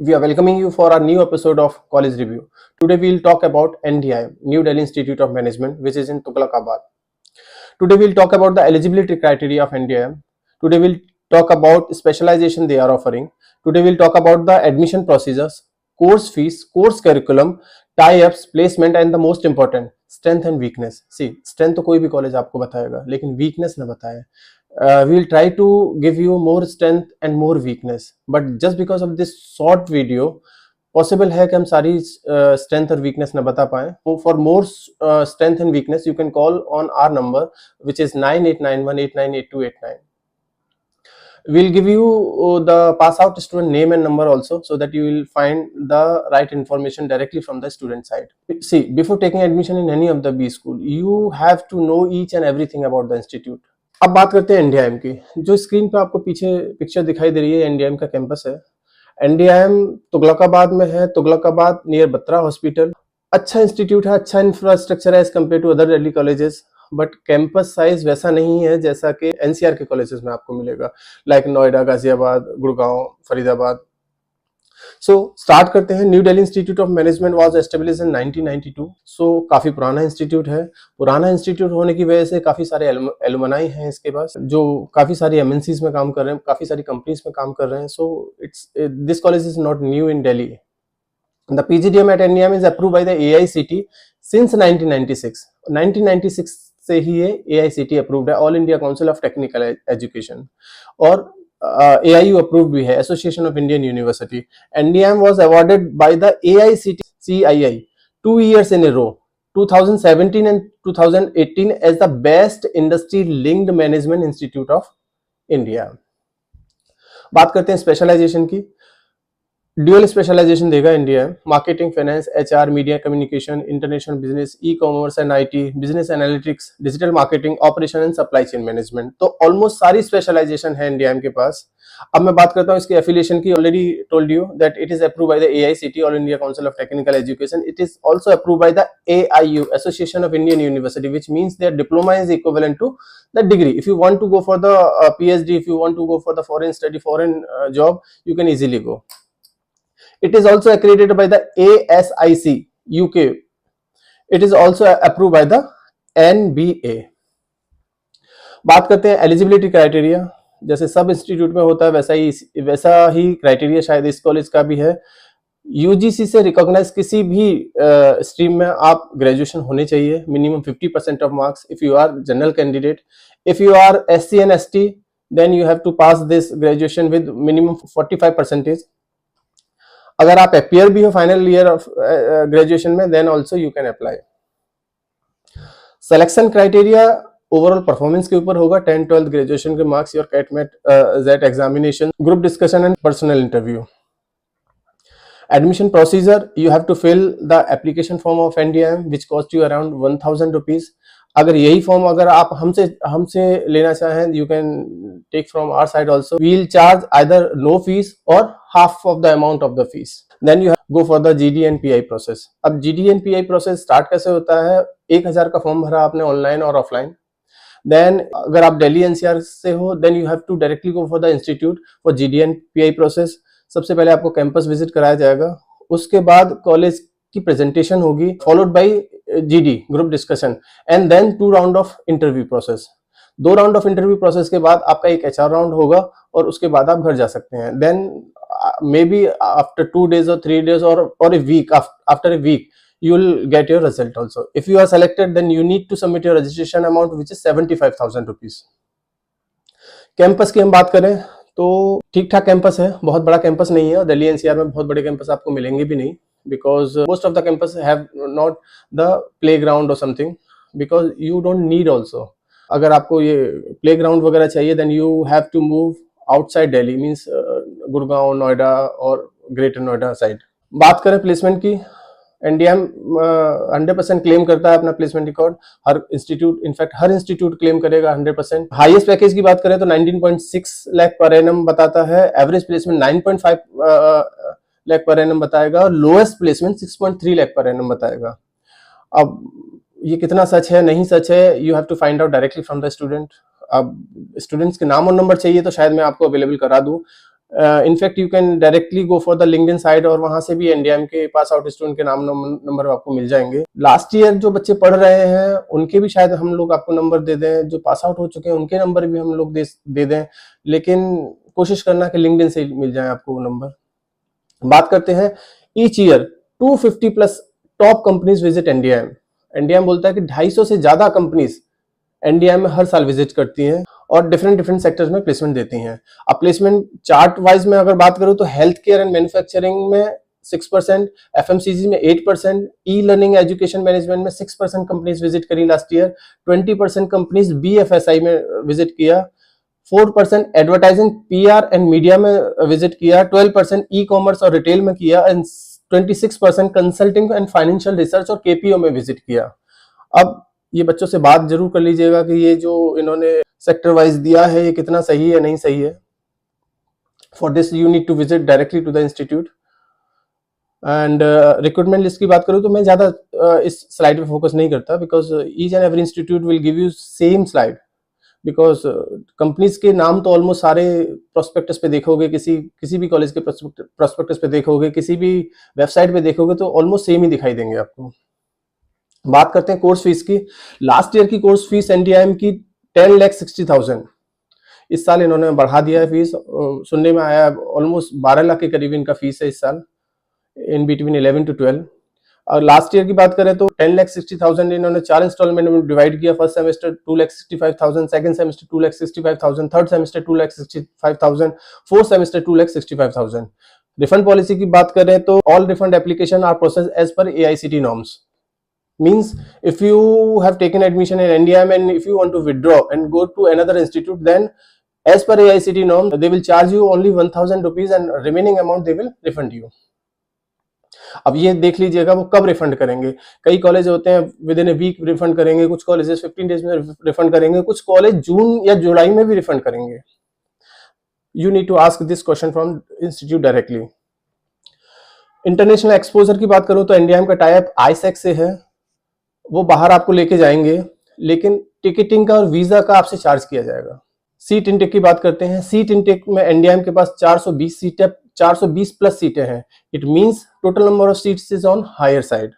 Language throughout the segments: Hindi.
We are welcoming you for our new episode of College Review. Today we will talk about NDIM, New Delhi Institute of Management, which is in Tughlakabad. Today we will talk about the eligibility criteria of NDIM. Today we will talk about specialization they are offering. Today we will talk about the admission procedures, course fees, course curriculum, tie-ups, placement and the most important, strength and weakness. See, strength तो कोई भी कॉलेज आपको बताएगा, लेकिन weakness ना बताए. We will try to give you more strength and more weakness, but just because of this short video possible है कि हम सारी strength और weakness ना बता पाएं. For more strength and weakness you can call on our number which is 9891898289. We'll give you the pass out student name and number also, so that you will find the right information directly from the student side. See, before taking admission in any of the B school, you have to know each and everything about the institute. अब बात करते हैं एनडीआईएम की. जो स्क्रीन पे आपको पीछे पिक्चर दिखाई दे रही है, एनडीआईएम का कैंपस है. एनडीआईएम तुगलकाबाद में है, तुगलकाबाद नियर बत्रा हॉस्पिटल. अच्छा इंस्टीट्यूट है, अच्छा इंफ्रास्ट्रक्चर है as compare to other Delhi colleges, but campus size वैसा नहीं है जैसा कि एनसीआर के कॉलेजेस में आपको मिलेगा, like Noida, Ghaziabad, Gurgaon, Faridabad. So start करते हैं. New Delhi institute of management was established in 1992. सो काफी पुराना इंस्टीट्यूट है. पुराना इंस्टीट्यूट होने की वजह से काफी सारे एलुमनाई हैं इसके पास, जो काफी सारी एमएनसीज में काम कर रहे हैं, काफी सारी कंपनीज में काम कर रहे हैं. So it's this college is not new in Delhi. The PGDM at NDIM is approved by the AICT since 1996. 1996 से ही ये AICT approved है, All India Council of Technical Education, और AIU approved भी है, Association of Indian University. NDIM was awarded by the AICT CII 2 years in a row, 2017 and 2018 as the best industry linked management institute of India. बात करते हैं स्पेशलाइजेशन की. ड्यूअल स्पेशलाइजेशन देगा India. Marketing, finance, HR, media communication, international business, e commerce and IT, business analytics, digital marketing, operation and supply chain management. तो ऑलमोस्ट सारी स्पेशलाइजेशन है इंडिया के पास. अब मैं बात करता हूँ इसके एफिलिएशन की. Already told you that it is approve by the AICTE, all India council of technical education. It is also approve by the AIU, association of Indian university, which means there diploma is equivalent to the degree. If you want to go for the PhD, if you want to go for the foreign study, foreign job, you can easily go. It is also accredited by the ASIC UK. It is also approved by the NBA. बात करते हैं एलिजिबिलिटी क्राइटेरिया. जैसे सब इंस्टीट्यूट में होता है वैसा ही क्राइटेरिया शायद इस कॉलेज का भी है. यूजीसी से रिकॉग्नाइज किसी भी स्ट्रीम में आप ग्रेजुएशन होने चाहिए, minimum 50% of marks. If you are general candidate, if you are SC and ST, then you have to pass this graduation with minimum 45%. अगर आप अपियर भी हो फाइनल ईयर ऑफ ग्रेजुएशन में, then also you can apply. Selection criteria overall performance के ऊपर होगा. 10th 12th ग्रेजुएशन के marks, your CAT MAT JET examination, group discussion and personal interview. Admission procedure, you have to fill the application form of NDIM which cost you around 1000 rupees. अगर यही फॉर्म अगर आप हमसे लेना चाहें, you can take from our side also. We will charge either no fees और half of the amount of the fees. Then you go for the GD and PI process. अब GD and PI process start कैसे होता है? 1000 का फॉर्म भरा आपने ऑनलाइन और ऑफलाइन. देन अगर आप दिल्ली NCR से हो, then you have to directly go for the institute for GD and PI process. सबसे पहले आपको कैंपस विजिट कराया जाएगा. उसके बाद कॉलेज की प्रेजेंटेशन होगी, followed by GD group discussion, and then 2 round of interview process. 2 round of interview process के बाद आपका एक HR राउंड होगा, और उसके बाद आप घर जा सकते हैं. Then maybe after 2 days or 3 days or a week, after a week you will get your result also. If you are selected, then you need to submit your registration amount which is 75,000 rupees. Campus की हम बात करें तो ठीक ठाक कैंपस है, बहुत बड़ा कैंपस नहीं है, और दिल्ली NCR में बहुत बड़े कैंपस आपको मिलेंगे भी नहीं, because most of the campus have not the playground or something, because you don't need also. अगर आपको ये playground वगैरह चाहिए, then you have to move outside Delhi, means Gurgaon, Noida और ग्रेटर नोएडा साइड. बात करें प्लेसमेंट की, NDIM 100% क्लेम करता है अपना प्लेसमेंट रिकॉर्ड. हर इंस्टीट्यूट, इनफैक्ट हर इंस्टीट्यूट क्लेम करेगा 100%. हाईएस्ट पैकेज की बात करें तो 19.6 लाख पर एनम बताता है. Average placement 9.5 lakh per annum बताएगा, और lowest placement 6.3 lakh per annum बताएगा. अब ये कितना सच है नहीं सच है, you have to find out directly from the student. अब स्टूडेंट्स के नाम और नंबर चाहिए तो शायद मैं आपको अवेलेबल करा दूं. In fact you can directly go for the LinkedIn site और वहां से भी एनडीएम के पास आउट स्टूडेंट के नाम नंबर आपको मिल जाएंगे। लास्ट ईयर जो बच्चे पढ़ रहे हैं उनके भी शायद हम लोग आपको नंबर दे दें, जो पास आउट हो चुके हैं उनके नंबर भी हम लोग दे दें, लेकिन कोशिश करना कि लिंक्डइन से मिल जाए आपको वो नंबर। बात करते हैं each year 250 plus top companies visit NDM. NDM बोलता है कि 250 से ज्यादा कंपनीज एनडीएम में हर साल विजिट करती हैं और डिफरेंट सेक्टर्स में प्लेसमेंट देती हैं। अब प्लेसमेंट चार्ट वाइज में अगर बात करूं तो हेल्थ केयर एंड मैन्युफैक्चरिंग में 6%, एफएमसीजी में 8%, ई लर्निंग एजुकेशन मैनेजमेंट में 6% कंपनीज विजिट करी लास्ट ईयर, 20% कंपनीज बीएफएसआई में विजिट किया, 4% एडवर्टाइजिंग पीआर एंड मीडिया में विजिट किया, 12% ई कॉमर्स और रिटेल में किया and 26% consulting and financial research और केपीओ में विजिट किया। अब ये बच्चों से बात जरूर कर लीजिएगा कि ये जो इन्होंने सेक्टर वाइज दिया है ये कितना सही है नहीं सही है। For this you need to visit directly to the institute. And recruitment list की बात करूं तो मैं ज्यादा इस स्लाइड पे फोकस नहीं करता, because each and every institute will give you same slide, because companies के नाम तो ऑलमोस्ट सारे प्रोस्पेक्टस पे देखोगे, किसी भी कॉलेज के प्रोस्पेक्टस पे देखोगे, किसी भी वेबसाइट पे देखोगे तो ऑलमोस्ट सेम ही दिखाई देंगे आपको। बात करते हैं कोर्स फीस की। लास्ट ईयर की कोर्स फीस एनडीआईएम की 10,60,000, इस साल इन्होंने बढ़ा दिया है फीस। सुनने में आया ऑलमोस्ट 12 लाख के करीब इनका फीस है इस साल, इन बिटवीन 11 to 12। और लास्ट ईयर की बात करें तो 10,60,000 इन्होंने 4 इंस्टॉलमेंट में डिवाइड किया। First semester 2,65,000, second semester 2,65,000, third semester 2,65,000, fourth semester 2,65,000। Refund policy की बात करें तो all refund application are process as per AICT norms. Means if you have taken admission in NDM and if you want to withdraw and go to another institute, then as per AICT norm they will charge you only 1,000 rupees and remaining amount they will refund you। अब ये देख लीजिएगा वो कब रिफंड करेंगे। कई कॉलेज होते हैं within a week refund करेंगे, कुछ कॉलेजेस 15 डेज में रिफंड करेंगे, कुछ कॉलेज जून या जुलाई में भी रिफंड करेंगे। You need to ask this question from institute directly. International exposure की बात करूं तो एनडीएम का टाइप आईसेक से है, वो बाहर आपको लेके जाएंगे, लेकिन टिकटिंग का और वीजा का आपसे चार्ज किया जाएगा। सीट इनटेक की बात करते हैं। सीट इनटेक में एनडीएम के पास 420 सीटें, 420 प्लस सीटें हैं। It means total number of seats is on higher side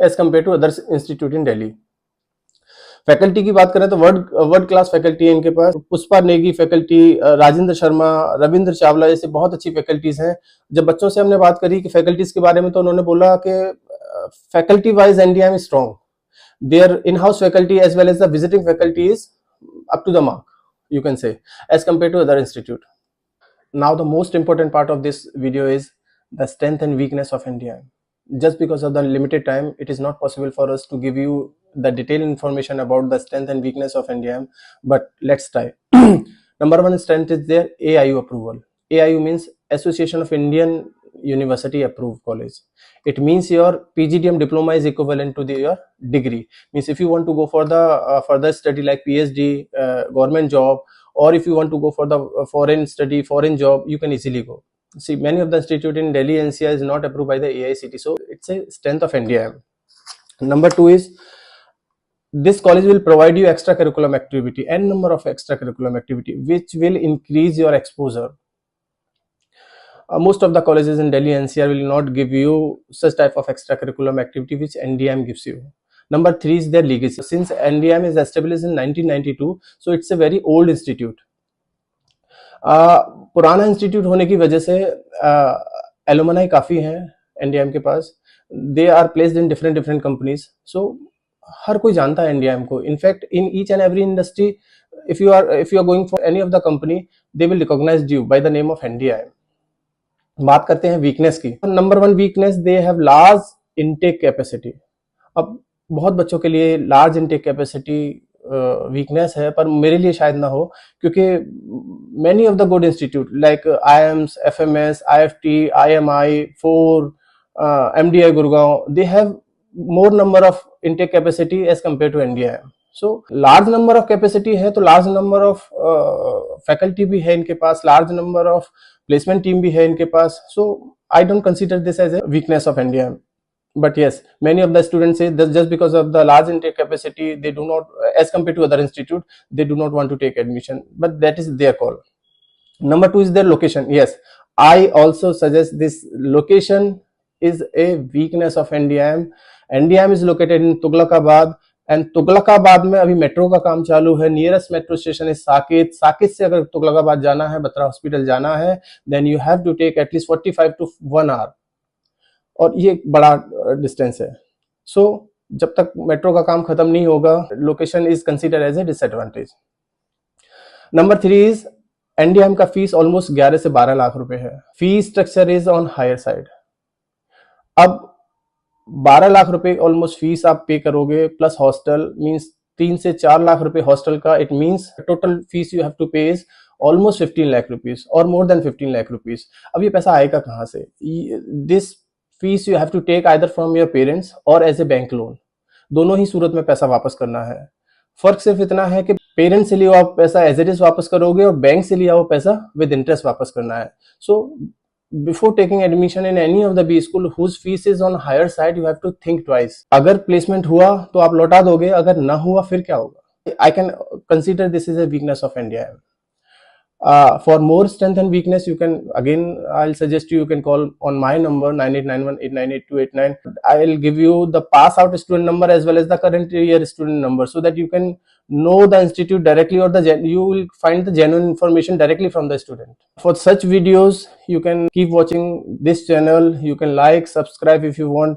as compare to other institute in Delhi. Faculty की बात करें तो वर्ल्ड क्लास फैकल्टी है इनके पास। पुष्पा नेगी फैकल्टी, राजेंद्र शर्मा, रविंद्र चावला जैसे बहुत अच्छी फैकल्टीज हैं। जब बच्चों से हमने बात करी कि फैकल्टीज के बारे में तो उन्होंने बोला कि faculty wise NDM is strong, their in-house faculty as well as the visiting faculty is up to the mark, you can say, as compared to other institute. Now the most important part of this video is the strength and weakness of NDIM. Just because of the limited time, it is not possible for us to give you the detailed information about the strength and weakness of NDIM, but let's try. Number one strength is their AIU approval. AIU means Association of Indian University Approved College. It means your PGDM diploma is equivalent to your degree. Means if you want to go for the further study like PhD, government job, or if you want to go for the foreign study, foreign job, you can easily go. See, many of the institute in Delhi NCR is not approved by the AICT, so it's a strength of NDIM. Number two is this college will provide you extracurriculum activity and number of extracurriculum activity which will increase your exposure. Most of the colleges in Delhi NCR will not give you such type of extracurriculum activity which NDIM gives you. Number three is their legacy. Since NDIM is established in 1992, so it's a very old institute. पुराना इंस्टीट्यूट होने की वजह से एलुमनाई काफी हैं एनडीएम के पास। They are placed in different companies, so हर कोई जानता है एनडीएम को। In fact in each and every industry if you are going for any of the company, they will recognize you by the name of NDIM. बात करते हैं वीकनेस की। Number one weakness, they have large intake capacity. अब बहुत बच्चों के लिए लार्ज इनटेक कैपेसिटी वीकनेस है, पर मेरे लिए शायद ना हो, क्योंकि many of the good institute like IIMs, FMS, IFT, IMI, 4, MDI Gurgaon, they have more number of intake capacity as compared to NDIM. So large number of capacity है तो large number of faculty भी है इनके पास, large number of placement team भी है इनके पास. So I don't consider this as a weakness of NDIM. But yes, many of the students say that just because of the large intake capacity, they do not, as compared to other institute, they do not want to take admission. But that is their call. Number two is their location. Yes, I also suggest this location is a weakness of NDIM. NDIM is located in Tughlakabad and Tughlakabad में अभी मेट्रो का काम चालू है. Nearest metro station is Saket. Saket से अगर तुगलकाबाद जाना है, बत्रा हॉस्पिटल जाना है, then you have to take at least 45 to 1 hour, और ये एक बड़ा डिस्टेंस है. सो जब तक मेट्रो का काम खत्म नहीं होगा, location is consider as a disadvantage. Number 3 is NDM का फीस ऑलमोस्ट 11 से 12 लाख रुपए है. Fee structure is on higher side. अब 12 लाख रुपए ऑलमोस्ट फीस आप पे करोगे, प्लस हॉस्टल मींस 3 से 4 लाख रुपए हॉस्टल का. It means total fees you have to pay is almost 15 lakh rupees और मोर देन 15 लाख रुपीज. अब ये पैसा आएगा कहाँ से? This fees you have to take either from your parents और एज ए बैंक लोन. दोनों ही सूरत में पैसा वापस करना है. फर्क सिर्फ इतना है कि पेरेंट्स से लिया आप पैसा एज इट इज वापस करोगे और बैंक से लिया वो पैसा विद इंटरेस्ट वापस करना है. So before taking admission in any of the B school whose fees is on higher side, you have to think twice. अगर प्लेसमेंट हुआ तो आप लौटा दोगे, अगर ना हुआ फिर क्या होगा? I can consider this is a weakness of NDIM. For more strength and weakness, you can, again, I'll suggest you can call on my number 9891898289. I'll give you the pass out student number as well as the current year student number, so that you can know the institute directly, or you will find the genuine information directly from the student. For such videos, you can keep watching this channel. You can like, subscribe if you want.